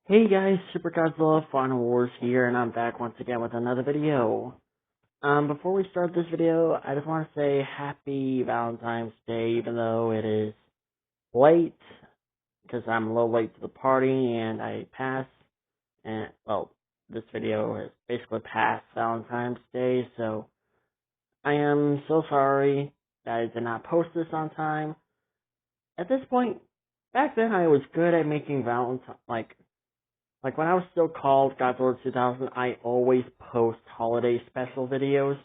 Hey guys, Super Godzilla Final Wars here, and I'm back once again with another video. Before we start this video, I just want to say Happy Valentine's Day, even though it is late, because I'm a little late to the party, and I passed, and, well, this video is basically past Valentine's Day, so I am so sorry that I did not post this on time. At this point, back then I was good at making Valentine, like when I was still called Godzilla 2000, I always post holiday special videos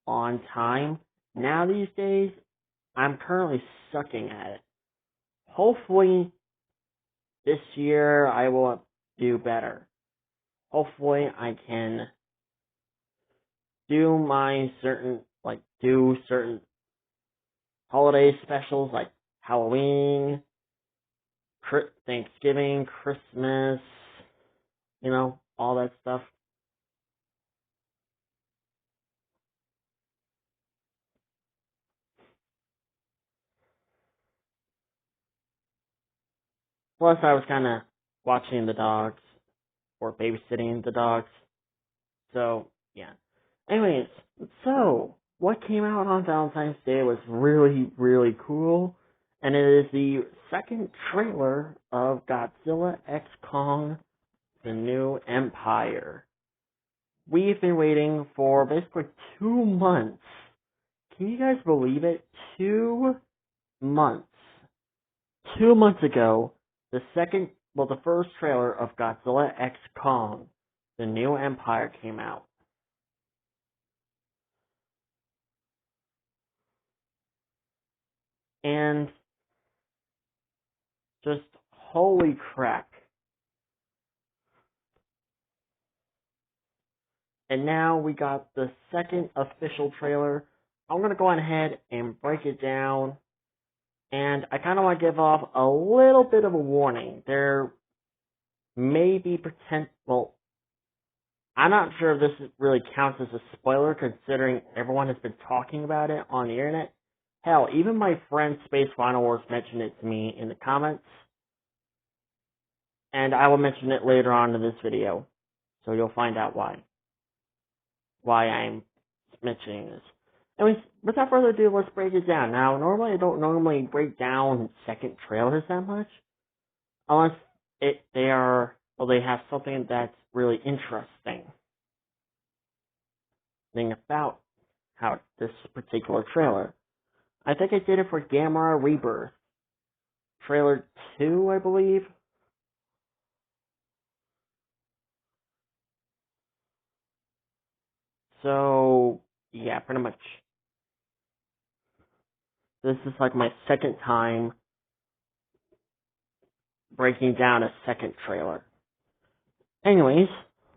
on time. Now these days, I'm currently sucking at it. Hopefully, this year I will do better. Hopefully I can do certain holiday specials like Halloween, Thanksgiving, Christmas, all that stuff. Plus, I was kind of watching the dogs, or babysitting the dogs. So, yeah. Anyways, so, what came out on Valentine's Day was really, really cool. And it is the second trailer of Godzilla X Kong, The New Empire. We've been waiting for basically 2 months. Can you guys believe it? 2 months. 2 months ago, the first trailer of Godzilla X Kong, The New Empire came out. And just holy crap. And now we got the second official trailer. I'm going to go ahead and break it down. And I kind of want to give off a little bit of a warning. There may be I'm not sure if this really counts as a spoiler considering everyone has been talking about it on the internet. Hell, even my friend Space Final Wars mentioned it to me in the comments. And I will mention it later on in this video. So you'll find out why I'm mentioning this. Anyways, without further ado, let's break it down. Now, normally I don't break down second trailers that much. Unless they have something that's really interesting. Thing about this particular trailer. I think I did it for Gamma Rebirth. Trailer 2, I believe. So, yeah, pretty much. This is like my second time breaking down a second trailer. Anyways,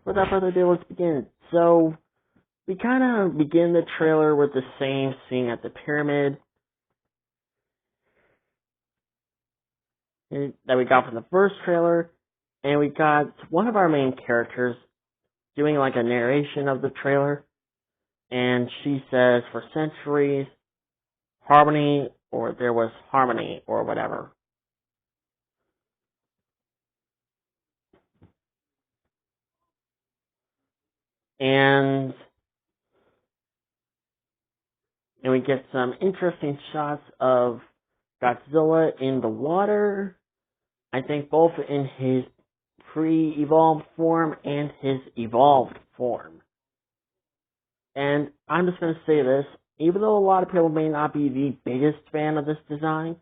without further ado, let's begin. So, we kind of begin the trailer with the same scene at the pyramid that we got from the first trailer, and we got one of our main characters doing like a narration of the trailer, and she says, for centuries, there was harmony, or whatever. And we get some interesting shots of Godzilla in the water. I think both in his pre-evolved form and his evolved form. And I'm just going to say this, even though a lot of people may not be the biggest fan of this design,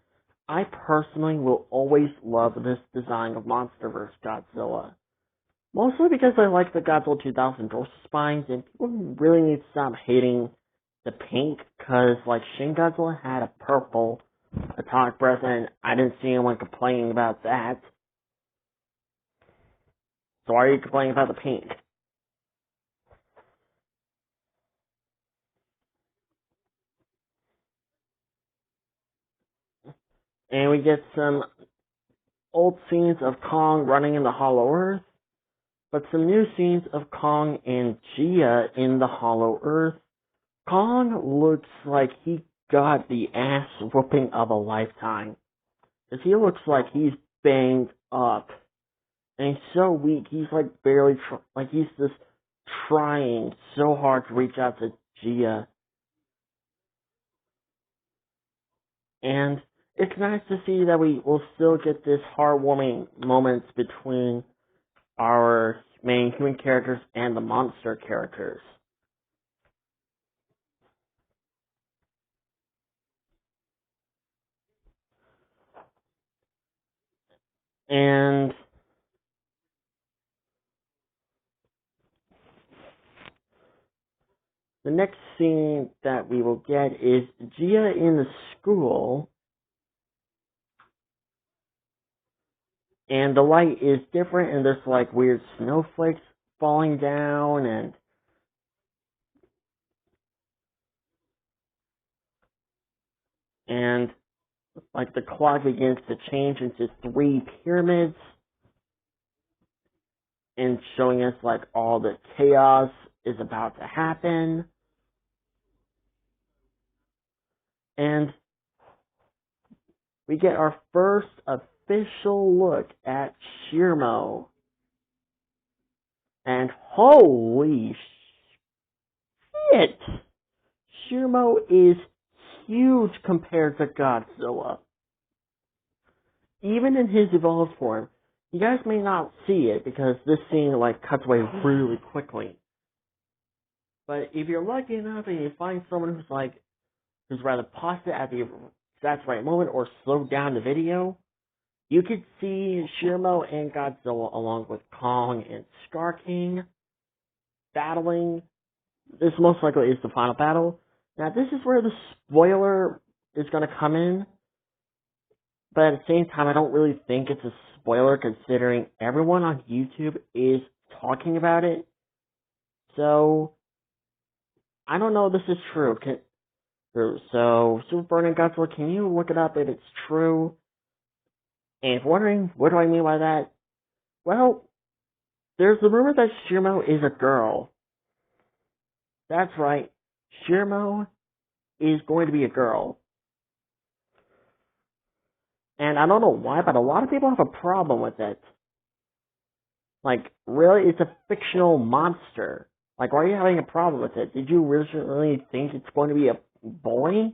I personally will always love this design of MonsterVerse Godzilla. Mostly because I like the Godzilla 2000 dorsal spines, and people really need to stop hating the pink, because like Shin Godzilla had a purple atomic breath, and I didn't see anyone complaining about that. So why are you complaining about the pink? And we get some old scenes of Kong running in the Hollow Earth, but some new scenes of Kong and Gia in the Hollow Earth. Kong looks like he got the ass whooping of a lifetime. Because he looks like he's banged up. And he's so weak, he's like barely, he's just trying so hard to reach out to Gia. And it's nice to see that we will still get this heartwarming moments between our main human characters and the monster characters. And the next scene that we will get is Gia in the school, and the light is different, and there's like weird snowflakes falling down, and like the clock begins to change into 3 pyramids, and showing us like all the chaos is about to happen. And we get our first official look at Shirmo. And holy shit! Shirmo is huge compared to Godzilla. Even in his evolved form, you guys may not see it because this scene like cuts away really quickly. But if you're lucky enough and you find someone who's rather pause it at the exact right moment or slow down the video, you could see Shirmo and Godzilla along with Kong and Scar King battling. This most likely is the final battle. Now this is where the spoiler is going to come in, but at the same time I don't really think it's a spoiler considering everyone on YouTube is talking about it. So I don't know if this is true. So Super Burning Godzilla, can you look it up if it's true? And if you're wondering, what do I mean by that? Well, there's the rumor that Shirmo is a girl. That's right. Shirmo is going to be a girl. And I don't know why, but a lot of people have a problem with it. Like, really? It's a fictional monster. Like, why are you having a problem with it? Did you originally think it's going to be a boy?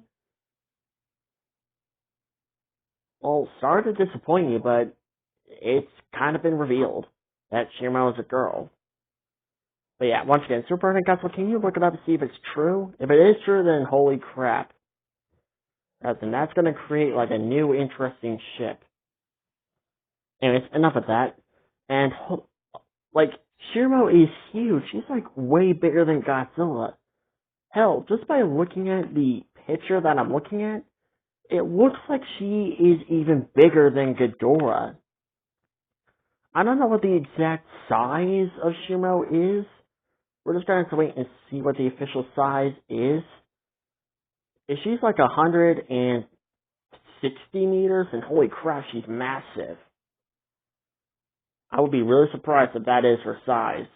Well, sorry to disappoint you, but it's kind of been revealed that Shirmo is a girl. But yeah, once again, Super Godzilla, can you look it up and see if it's true? If it is true, then holy crap. Then that's going to create like a new interesting ship. Anyways, enough of that. And like, Shirmo is huge. She's like way bigger than Godzilla. Hell, just by looking at the picture that I'm looking at, it looks like she is even bigger than Ghidorah. I don't know what the exact size of Shirmo is. We're just going to have to wait and see what the official size is. If she's like 160 meters, and holy crap, she's massive. I would be really surprised if that is her size.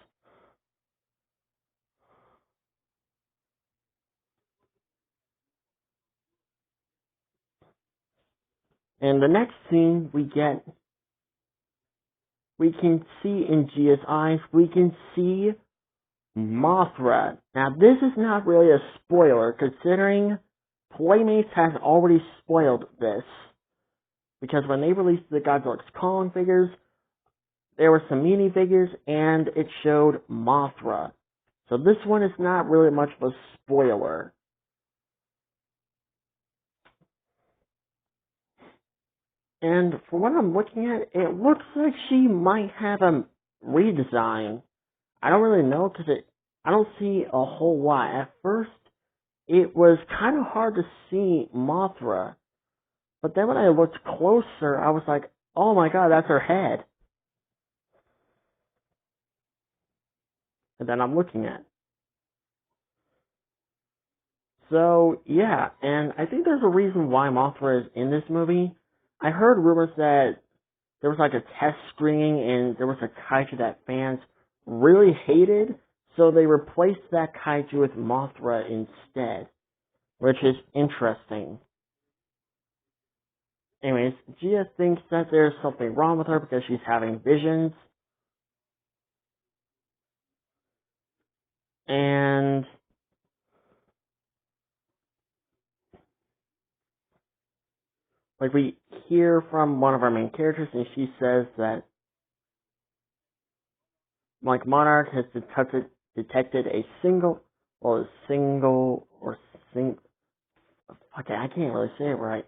And the next scene we can see in Gia's eyes, we can see Mothra. Now this is not really a spoiler, considering Playmates has already spoiled this. Because when they released the Godzilla x Kong figures, there were some minifigures, and it showed Mothra. So this one is not really much of a spoiler. And for what I'm looking at, it looks like she might have a redesign. I don't really know, because I don't see a whole lot. At first, it was kind of hard to see Mothra. But then when I looked closer, I was like, oh my god, that's her head. And then I'm looking at. So, yeah, and I think there's a reason why Mothra is in this movie. I heard rumors that there was like a test screening and there was a kaiju that fans really hated, so they replaced that kaiju with Mothra instead, which is interesting. Anyways, Gia thinks that there's something wrong with her because she's having visions, And like we hear from one of our main characters, and she says that like Monarch has detected a single. Okay, I can't really say it right.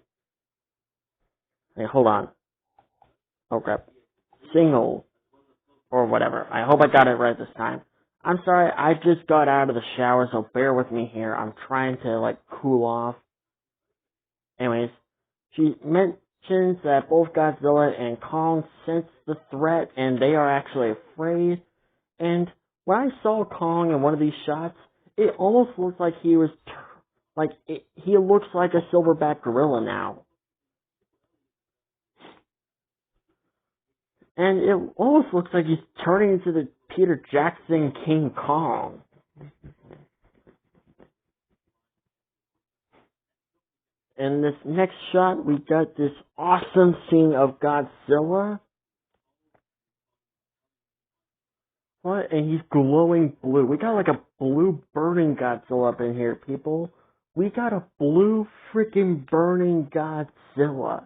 Hey, hold on. Oh crap. Single or whatever. I hope I got it right this time. I'm sorry, I just got out of the shower, so bear with me here. I'm trying to like cool off. Anyways, she mentions that both Godzilla and Kong sense the threat and they are actually afraid. And when I saw Kong in one of these shots, it almost looked like he was he looks like a silverback gorilla now. And it almost looks like he's turning into the Peter Jackson King Kong. In this next shot, we got this awesome scene of Godzilla. What? And he's glowing blue. We got like a blue burning Godzilla up in here, people. We got a blue freaking burning Godzilla.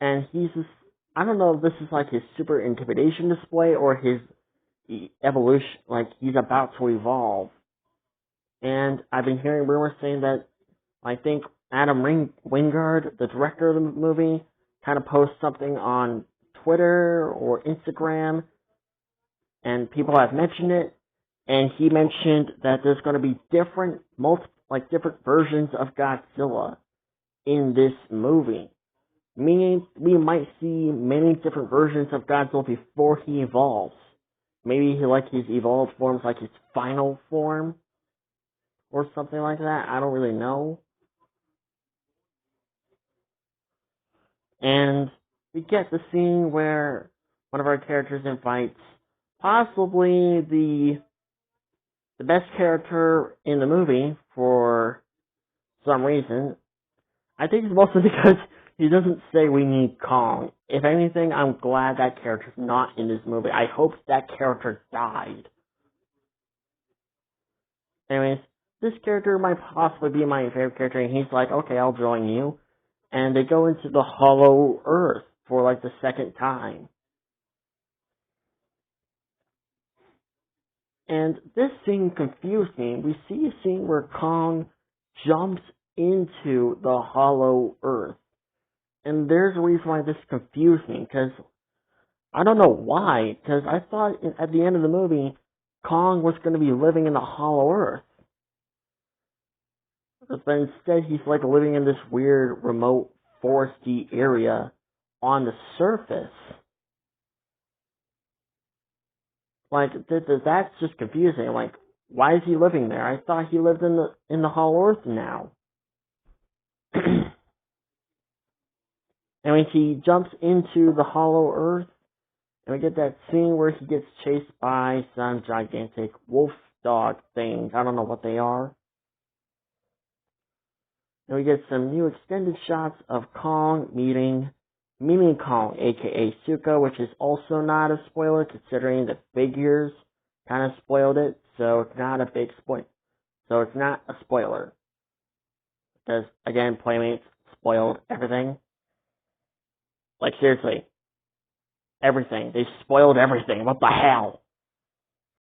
And he's just, I don't know if this is like his super intimidation display or his evolution, like he's about to evolve. And I've been hearing rumors saying that I think Adam Wingard, the director of the movie, kind of posts something on Twitter or Instagram, and people have mentioned it, and he mentioned that there's going to be different versions of Godzilla in this movie. Meaning, we might see many different versions of Godzilla before he evolves. Maybe his evolved forms like his final form, or something like that. I don't really know. And we get the scene where one of our characters invites possibly the best character in the movie for some reason. I think it's mostly because he doesn't say we need Kong. If anything, I'm glad that character's not in this movie. I hope that character died. Anyways, this character might possibly be my favorite character, and he's like, okay, I'll join you. And they go into the Hollow Earth for like the second time. And this scene confused me. We see a scene where Kong jumps into the Hollow Earth. And there's a reason why this confused me, because I don't know why, because I thought at the end of the movie, Kong was going to be living in the Hollow Earth. But instead, he's like living in this weird, remote, foresty area on the surface. Like, that's just confusing. Like, why is he living there? I thought he lived in the Hollow Earth now. And when he jumps into the Hollow Earth, and we get that scene where he gets chased by some gigantic wolf dog things. I don't know what they are. And we get some new extended shots of Kong meeting Mimi Kong, aka Suka, which is also not a spoiler considering the figures kind of spoiled it, so it's not a big spoiler. So it's not a spoiler. Because, again, Playmates spoiled everything. Like, seriously. Everything. They spoiled everything. What the hell?